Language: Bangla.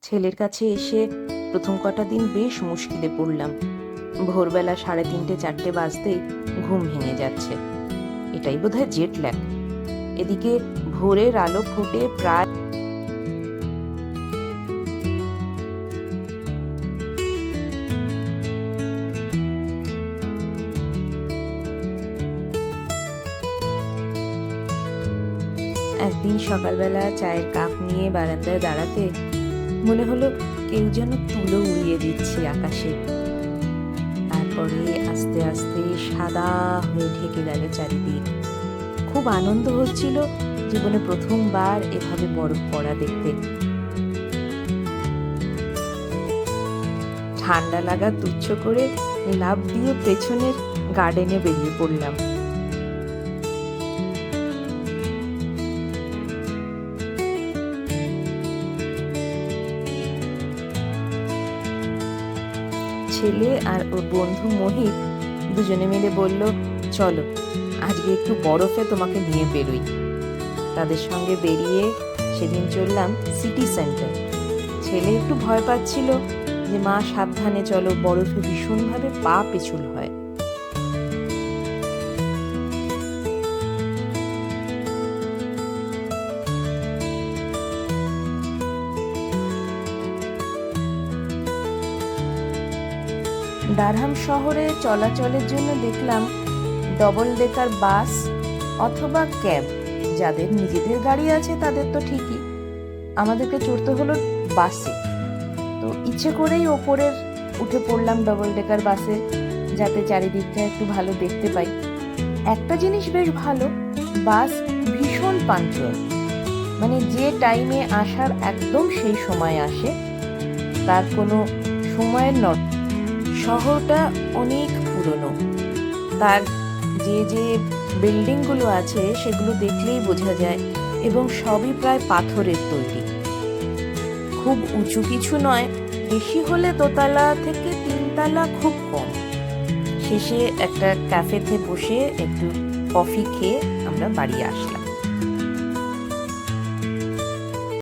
ছেলের কাছে এসে প্রথম কটা দিন বেশ মুশকিলে পড়লাম। ভোরবেলা 3:30-4টে বাজতেই ঘুম ভেঙে যাচ্ছে। এটাই বোধহয় জেট ল্যাগ। এদিকে ভোরের আলো ফুটে প্রায় একদিন সকালবেলা চায়ের কাপ নিয়ে বারান্দায় দাঁড়াতে মনে হলো কেউ যেন তুলো উড়িয়ে দিচ্ছে আকাশে। তারপরে আস্তে আস্তে সাদা হয়ে ঢেকে গেল চারিদিক। খুব আনন্দ হচ্ছিল জীবনে প্রথমবার এভাবে বরফ পড়া দেখতে। ঠান্ডা লাগা তুচ্ছ করে লাফ দিয়ে পেছনের গার্ডেনে বেরিয়ে পড়লাম। ছেলে আর ওর বন্ধু মোহিত দুজনে মিলে বলল, চলো আজকে একটু বরফে তোমাকে নিয়ে বেরোই। তাদের সঙ্গে বেরিয়ে সেদিন চললাম সিটি সেন্টার। ছেলে একটু ভয় পাচ্ছিল যে মা সাবধানে চলো, বরফে ভীষণভাবে পা পিছল হয়। ডারহাম শহরে চলাচলের জন্য দেখলাম ডবল ডেকার বাস অথবা ক্যাব। যাদের নিজেদের গাড়ি আছে তাদের তো ঠিকই, আমাদেরকে চড়তে হলো বাসে। তো ইচ্ছে করেই ওপরের উঠে পড়লাম ডবল ডেকার বাসে, যাতে চারিদিকটা একটু ভালো দেখতে পাই। একটা জিনিস বেশ ভালো, বাস ভীষণ পাঞ্চুয়াল, মানে যে টাইমে আসার একদম সেই সময় আসে, তার কোনো সময়ের নট। শহরটা অনেক পুরনো, তার যে যে বিল্ডিংগুলো আছে সেগুলো দেখলেই বোঝা যায়, এবং সবই প্রায় পাথরের তৈরি। খুব উঁচু কিছু নয়, বেশি হলে দোতলা থেকে 3তলা, খুব কম। শেষে একটা ক্যাফেতে বসে একটু কফি খেয়ে আমরা বাড়ি আসলাম।